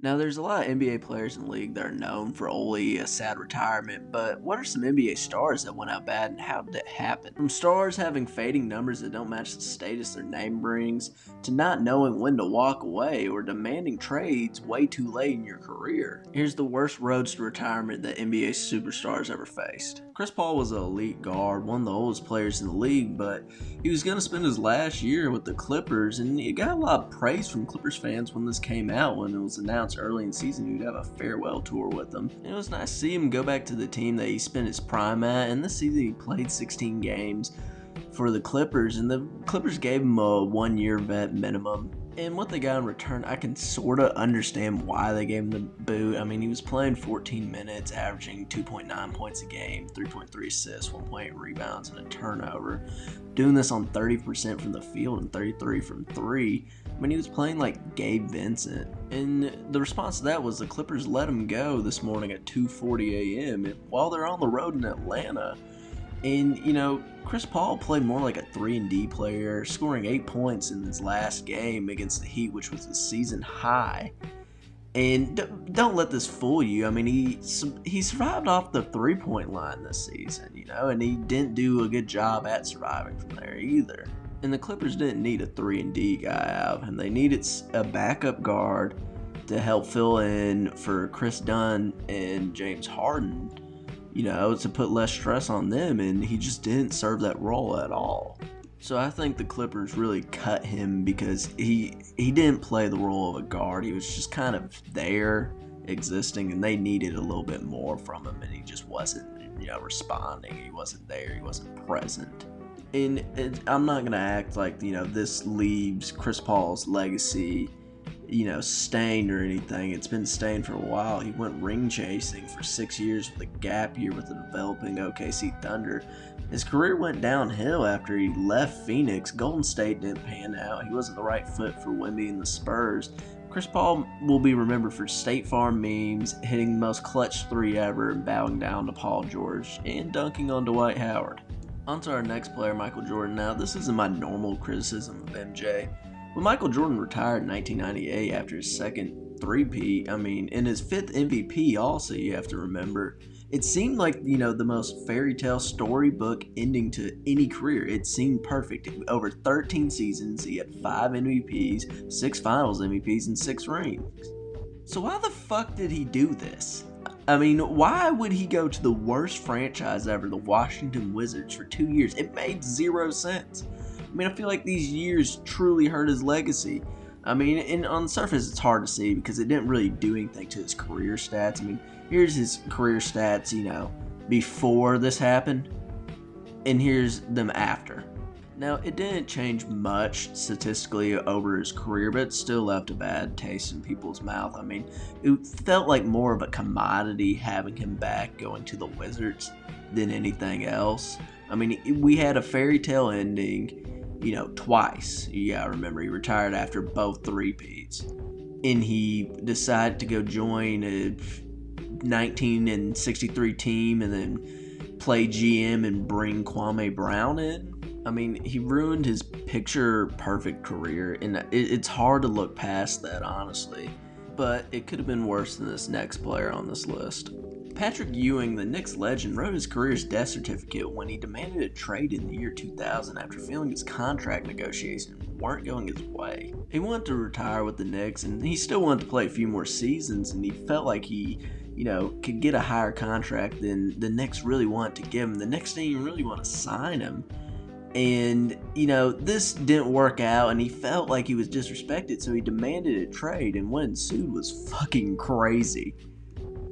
Now, there's a lot of NBA players in the league that are known for only a sad retirement, but what are some NBA stars that went out bad and how did it happen? From stars having fading numbers that don't match the status their name brings, to not knowing when to walk away or demanding trades way too late in your career. Here's the worst roads to retirement that NBA superstars ever faced. Chris Paul was an elite guard, one of the oldest players in the league, but he was going to spend his last year with the Clippers, and he got a lot of praise from Clippers fans when this came out, when it was announced early in the season he'd have a farewell tour with them. And it was nice to see him go back to the team that he spent his prime at, and this season he played 16 games for the Clippers, and the Clippers gave him a 1-year vet minimum. And what they got in return, I can sort of understand why they gave him the boot. I mean, he was playing 14 minutes, averaging 2.9 points a game, 3.3 assists, 1.8 rebounds, and a turnover. Doing this on 30% from the field and 33 from three. I mean, he was playing like Gabe Vincent. And the response to that was the Clippers let him go this morning at 2:40 a.m. while they're on the road in Atlanta. And, Chris Paul played more like a 3-and-D player, scoring 8 points in his last game against the Heat, which was a season high. And don't let this fool you. I mean, he survived off the three-point line this season, and he didn't do a good job at surviving from there either. And the Clippers didn't need a 3-and-D guy out of him. They needed a backup guard to help fill in for Chris Dunn and James Harden, to put less stress on them, and he just didn't serve that role at all. So I think the Clippers really cut him because he didn't play the role of a guard. He was just kind of there, existing, and they needed a little bit more from him, and he just wasn't, responding. He wasn't there. He wasn't present. And I'm not going to act like, this leaves Chris Paul's legacy stained or anything. It's been stained for a while. He went ring chasing for 6 years with a gap year with the developing OKC Thunder. His career went downhill after he left Phoenix. Golden State didn't pan out. He wasn't the right fit for Wemby and the Spurs. Chris Paul will be remembered for State Farm memes, hitting the most clutch three ever, and bowing down to Paul George, and dunking on Dwight Howard. On to our next player, Michael Jordan. Now, this isn't my normal criticism of MJ. When Michael Jordan retired in 1998 after his second three-peat, in his fifth MVP also, you have to remember, it seemed like, the most fairy tale storybook ending to any career. It seemed perfect. Over 13 seasons, he had 5 MVPs, 6 Finals MVPs, and 6 rings. So why the fuck did he do this? Why would he go to the worst franchise ever, the Washington Wizards, for 2 years? It made zero sense. I feel like these years truly hurt his legacy. And on the surface, it's hard to see because it didn't really do anything to his career stats. Here's his career stats, before this happened, and here's them after. Now, it didn't change much statistically over his career, but it still left a bad taste in people's mouth. It felt like more of a commodity having him back going to the Wizards than anything else. We had a fairy tale ending, twice. You gotta remember, he retired after both three-peats. And he decided to go join a 1963 team and then play GM and bring Kwame Brown in. He ruined his picture-perfect career, and it's hard to look past that, honestly. But it could have been worse than this next player on this list. Patrick Ewing, the Knicks legend, wrote his career's death certificate when he demanded a trade in the year 2000 after feeling his contract negotiations weren't going his way. He wanted to retire with the Knicks, and he still wanted to play a few more seasons, and he felt like he, could get a higher contract than the Knicks really wanted to give him. The Knicks didn't even really want to sign him. And, this didn't work out, and he felt like he was disrespected, so he demanded a trade, and what ensued was fucking crazy.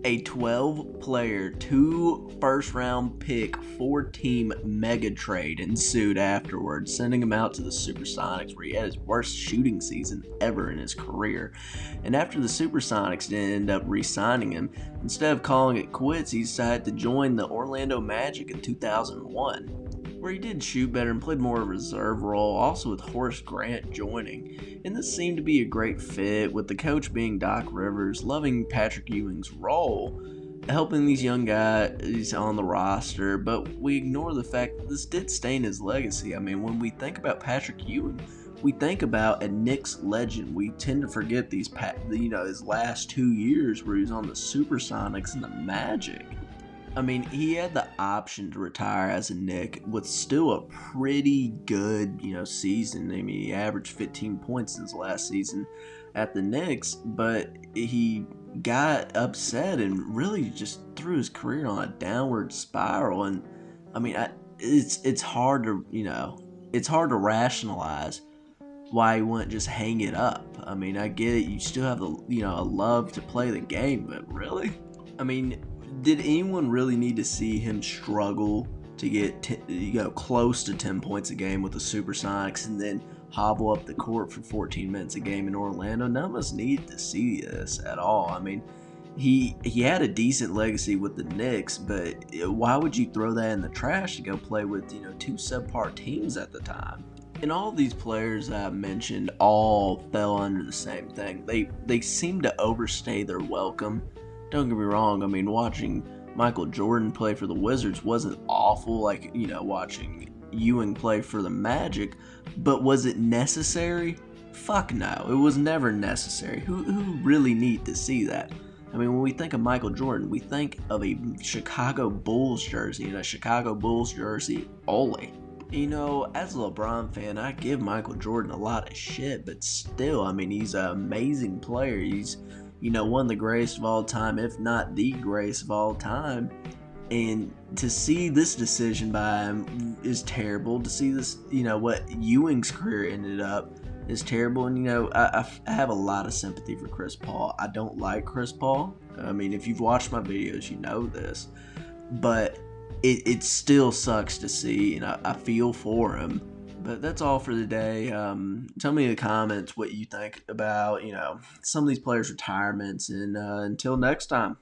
A 12-player, 2 first-round pick, 4-team mega trade ensued afterwards, sending him out to the Supersonics, where he had his worst shooting season ever in his career. And after the Supersonics didn't end up re-signing him, instead of calling it quits, he decided to join the Orlando Magic in 2001. Where he did shoot better and played more of a reserve role, also with Horace Grant joining. And this seemed to be a great fit, with the coach being Doc Rivers, loving Patrick Ewing's role, helping these young guys on the roster, but we ignore the fact that this did stain his legacy. When we think about Patrick Ewing, we think about a Knicks legend, we tend to forget his last 2 years where he was on the Supersonics and the Magic. I mean, he had the option to retire as a Knick with still a pretty good, season. I mean, he averaged 15 points in his last season at the Knicks, but he got upset and really just threw his career on a downward spiral. And I mean, it's hard to it's hard to rationalize why he wouldn't just hang it up. I mean, I get it. You still have a love to play the game, but really, I mean, did anyone really need to see him struggle to get close to 10 points a game with the Supersonics and then hobble up the court for 14 minutes a game in Orlando? None of us needed to see this at all. I mean, he had a decent legacy with the Knicks, but why would you throw that in the trash to go play with two subpar teams at the time? And all these players I mentioned all fell under the same thing. They seem to overstay their welcome. Don't get me wrong, I mean, watching Michael Jordan play for the Wizards wasn't awful, like, watching Ewing play for the Magic, but was it necessary? Fuck no, it was never necessary. Who really need to see that? I mean, when we think of Michael Jordan, we think of a Chicago Bulls jersey, and a Chicago Bulls jersey only. As a LeBron fan, I give Michael Jordan a lot of shit, but still, I mean, he's an amazing player. He's one of the greatest of all time, if not the greatest of all time. And to see this decision by him is terrible. To see this, what Ewing's career ended up is terrible. And, I have a lot of sympathy for Chris Paul. I don't like Chris Paul. I mean, if you've watched my videos, you know this. But it still sucks to see, and I feel for him. But that's all for today. Tell me in the comments what you think about, some of these players' retirements. And until next time.